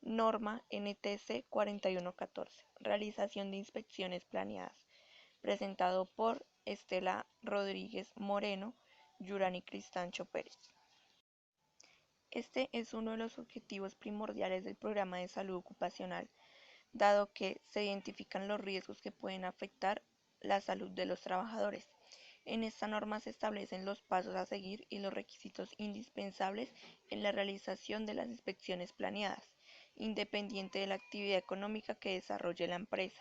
Norma NTC 4114. Realización de inspecciones planeadas. Presentado por Estela Rodríguez Moreno, Yurani Cristancho Pérez. Este es uno de los objetivos primordiales del programa de salud ocupacional, dado que se identifican los riesgos que pueden afectar la salud de los trabajadores. En esta norma se establecen los pasos a seguir y los requisitos indispensables en la realización de las inspecciones planeadas, independiente de la actividad económica que desarrolle la empresa.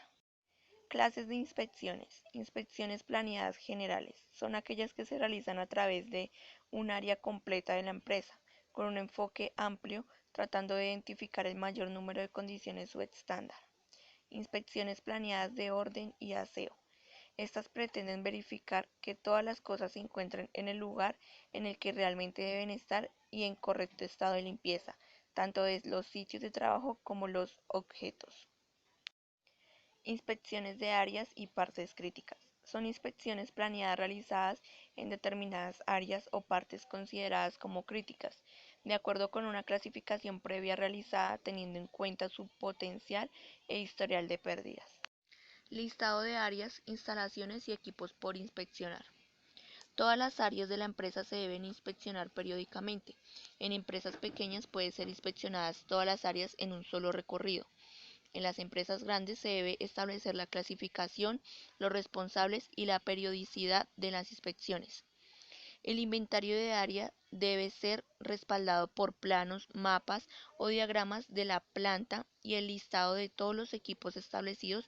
Clases de inspecciones. Inspecciones planeadas generales. Son aquellas que se realizan a través de un área completa de la empresa, con un enfoque amplio, tratando de identificar el mayor número de condiciones subestándar. Inspecciones planeadas de orden y aseo. Estas pretenden verificar que todas las cosas se encuentren en el lugar en el que realmente deben estar y en correcto estado de limpieza, tanto de los sitios de trabajo como los objetos. Inspecciones de áreas y partes críticas. Son inspecciones planeadas realizadas en determinadas áreas o partes consideradas como críticas, de acuerdo con una clasificación previa realizada teniendo en cuenta su potencial e historial de pérdidas. Listado de áreas, instalaciones y equipos por inspeccionar. Todas las áreas de la empresa se deben inspeccionar periódicamente. En empresas pequeñas pueden ser inspeccionadas todas las áreas en un solo recorrido. En las empresas grandes se debe establecer la clasificación, los responsables y la periodicidad de las inspecciones. El inventario de área debe ser respaldado por planos, mapas o diagramas de la planta y el listado de todos los equipos establecidos,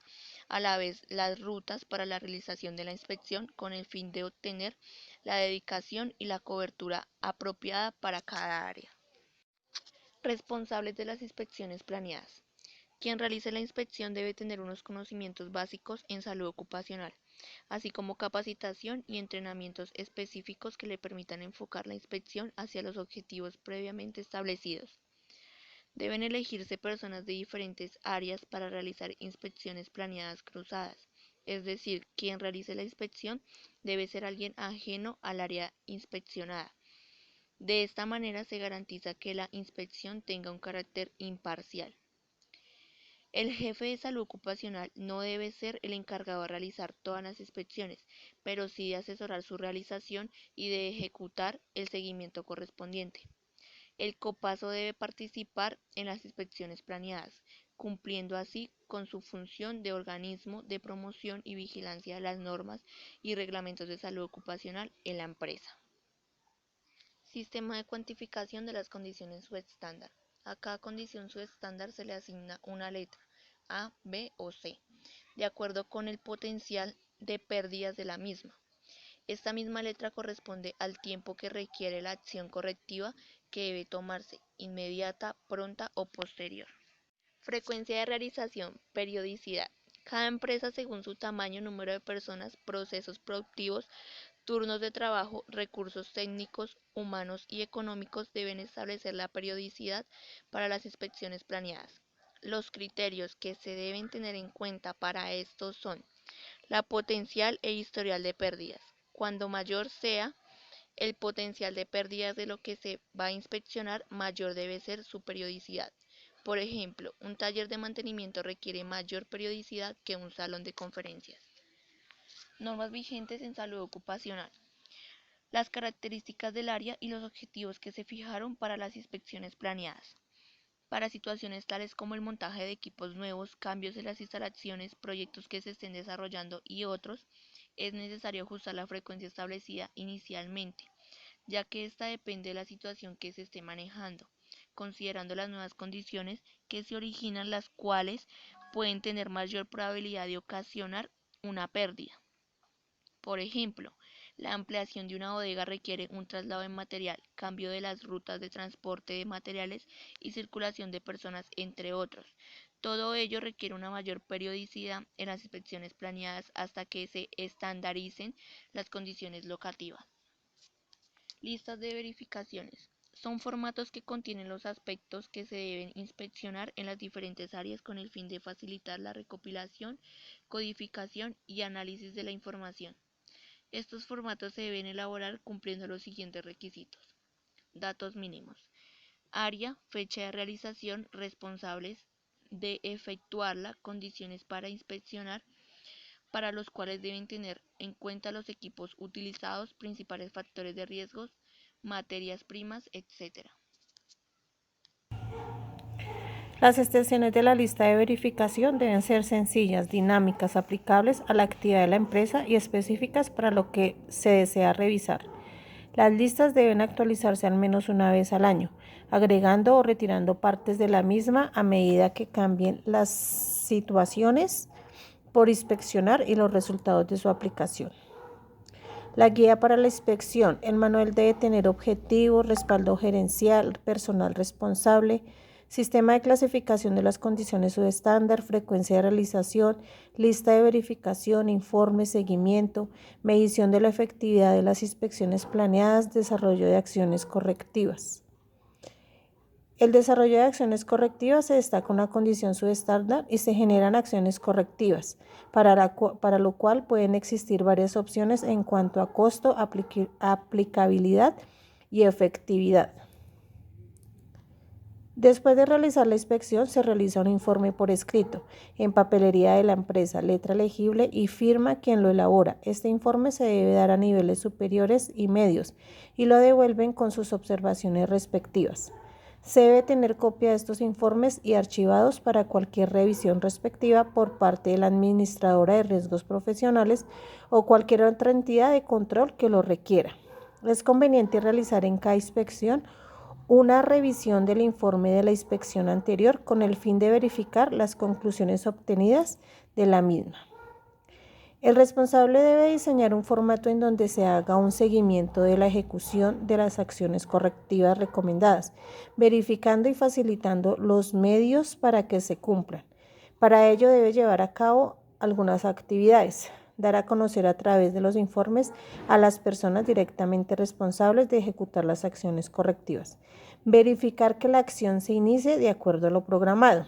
a la vez las rutas para la realización de la inspección con el fin de obtener la dedicación y la cobertura apropiada para cada área. Responsables de las inspecciones planeadas. Quien realice la inspección debe tener unos conocimientos básicos en salud ocupacional, así como capacitación y entrenamientos específicos que le permitan enfocar la inspección hacia los objetivos previamente establecidos. Deben elegirse personas de diferentes áreas para realizar inspecciones planeadas cruzadas, es decir, quien realice la inspección debe ser alguien ajeno al área inspeccionada. De esta manera se garantiza que la inspección tenga un carácter imparcial. El jefe de salud ocupacional no debe ser el encargado de realizar todas las inspecciones, pero sí de asesorar su realización y de ejecutar el seguimiento correspondiente. El copazo debe participar en las inspecciones planeadas, cumpliendo así con su función de organismo de promoción y vigilancia de las normas y reglamentos de salud ocupacional en la empresa. Sistema de cuantificación de las condiciones subestándar. A cada condición subestándar se le asigna una letra, A, B o C, de acuerdo con el potencial de pérdidas de la misma. Esta misma letra corresponde al tiempo que requiere la acción correctiva que debe tomarse, inmediata, pronta o posterior. Frecuencia de realización, periodicidad. Cada empresa, según su tamaño, número de personas, procesos productivos, turnos de trabajo, recursos técnicos, humanos y económicos, deben establecer la periodicidad para las inspecciones planeadas. Los criterios que se deben tener en cuenta para esto son la potencial e historial de pérdidas. Cuando mayor sea el potencial de pérdidas de lo que se va a inspeccionar, mayor debe ser su periodicidad. Por ejemplo, un taller de mantenimiento requiere mayor periodicidad que un salón de conferencias. Normas vigentes en salud ocupacional. Las características del área y los objetivos que se fijaron para las inspecciones planeadas. Para situaciones tales como el montaje de equipos nuevos, cambios en las instalaciones, proyectos que se estén desarrollando y otros, es necesario ajustar la frecuencia establecida inicialmente, ya que esta depende de la situación que se esté manejando, considerando las nuevas condiciones que se originan, las cuales pueden tener mayor probabilidad de ocasionar una pérdida. Por ejemplo, la ampliación de una bodega requiere un traslado de material, cambio de las rutas de transporte de materiales y circulación de personas, entre otros. Todo ello requiere una mayor periodicidad en las inspecciones planeadas hasta que se estandaricen las condiciones locativas. Listas de verificaciones. Son formatos que contienen los aspectos que se deben inspeccionar en las diferentes áreas con el fin de facilitar la recopilación, codificación y análisis de la información. Estos formatos se deben elaborar cumpliendo los siguientes requisitos. Datos mínimos. área, fecha de realización, responsables de efectuarla, condiciones para inspeccionar, para los cuales deben tener en cuenta los equipos utilizados, principales factores de riesgos, materias primas, etc. Las extensiones de la lista de verificación deben ser sencillas, dinámicas, aplicables a la actividad de la empresa y específicas para lo que se desea revisar. Las listas deben actualizarse al menos una vez al año, agregando o retirando partes de la misma a medida que cambien las situaciones por inspeccionar y los resultados de su aplicación. La guía para la inspección. El manual debe tener objetivos, respaldo gerencial, personal responsable, sistema de clasificación de las condiciones subestándar, frecuencia de realización, lista de verificación, informe, seguimiento, medición de la efectividad de las inspecciones planeadas, desarrollo de acciones correctivas. El desarrollo de acciones correctivas se destaca una condición subestándar y se generan acciones correctivas, para lo cual pueden existir varias opciones en cuanto a costo, aplicabilidad y efectividad. Después de realizar la inspección, se realiza un informe por escrito, en papelería de la empresa, letra legible y firma quien lo elabora. Este informe se debe dar a niveles superiores y medios y lo devuelven con sus observaciones respectivas. Se debe tener copia de estos informes y archivados para cualquier revisión respectiva por parte de la administradora de riesgos profesionales o cualquier otra entidad de control que lo requiera. Es conveniente realizar en cada inspección una revisión del informe de la inspección anterior con el fin de verificar las conclusiones obtenidas de la misma. El responsable debe diseñar un formato en donde se haga un seguimiento de la ejecución de las acciones correctivas recomendadas, verificando y facilitando los medios para que se cumplan. Para ello debe llevar a cabo algunas actividades, dar a conocer a través de los informes a las personas directamente responsables de ejecutar las acciones correctivas, verificar que la acción se inicie de acuerdo a lo programado,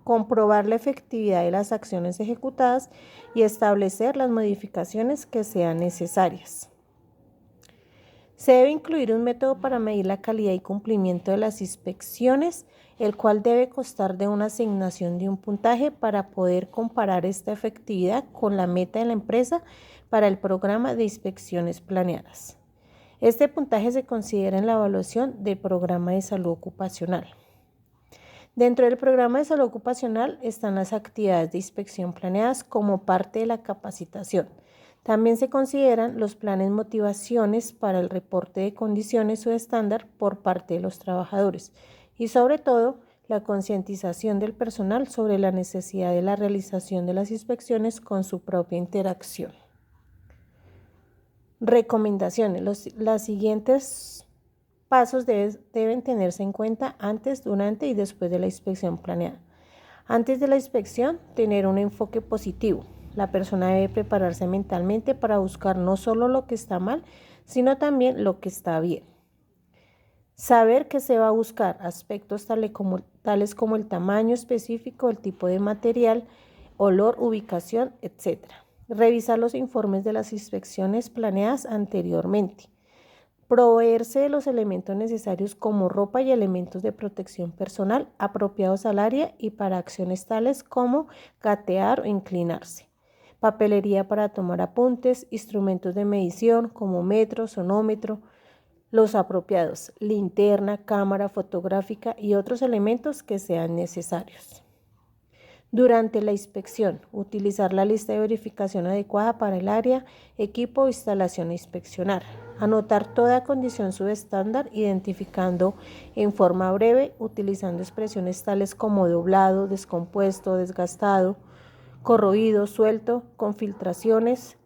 comprobar la efectividad de las acciones ejecutadas y establecer las modificaciones que sean necesarias. Se debe incluir un método para medir la calidad y cumplimiento de las inspecciones, el cual debe constar de una asignación de un puntaje para poder comparar esta efectividad con la meta de la empresa para el programa de inspecciones planeadas. Este puntaje se considera en la evaluación del programa de salud ocupacional. Dentro del programa de salud ocupacional están las actividades de inspección planeadas como parte de la capacitación. También se consideran los planes motivaciones para el reporte de condiciones subestándar por parte de los trabajadores y sobre todo la concientización del personal sobre la necesidad de la realización de las inspecciones con su propia interacción. Recomendaciones. Las siguientes pasos deben tenerse en cuenta antes, durante y después de la inspección planeada. Antes de la inspección, tener un enfoque positivo. La persona debe prepararse mentalmente para buscar no solo lo que está mal, sino también lo que está bien. Saber que se va a buscar aspectos tales como el tamaño específico, el tipo de material, olor, ubicación, etc. Revisar los informes de las inspecciones planeadas anteriormente. Proveerse de los elementos necesarios como ropa y elementos de protección personal apropiados al área y para acciones tales como gatear o inclinarse. Papelería para tomar apuntes, instrumentos de medición como metro, sonómetro, los apropiados, linterna, cámara fotográfica y otros elementos que sean necesarios. Durante la inspección, utilizar la lista de verificación adecuada para el área, equipo o instalación a inspeccionar. Anotar toda condición subestándar, identificando en forma breve, utilizando expresiones tales como doblado, descompuesto, desgastado, corroído, suelto, con filtraciones,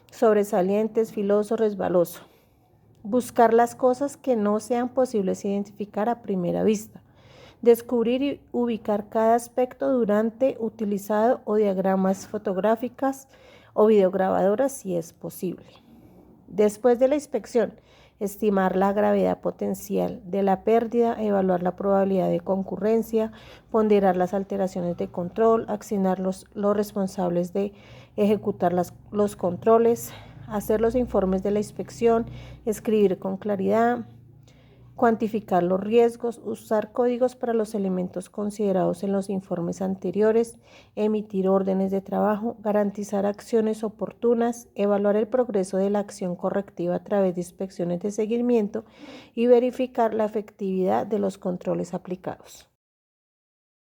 sobresalientes, filoso, resbaloso. Buscar las cosas que no sean posibles identificar a primera vista. Descubrir y ubicar cada aspecto durante utilizado o diagramas fotográficas o videograbadoras si es posible. Después de la inspección, estimar la gravedad potencial de la pérdida, evaluar la probabilidad de concurrencia, ponderar las alteraciones de control, asignar los responsables de ejecutar los controles, hacer los informes de la inspección, escribir con claridad, cuantificar los riesgos, usar códigos para los elementos considerados en los informes anteriores, emitir órdenes de trabajo, garantizar acciones oportunas, evaluar el progreso de la acción correctiva a través de inspecciones de seguimiento y verificar la efectividad de los controles aplicados.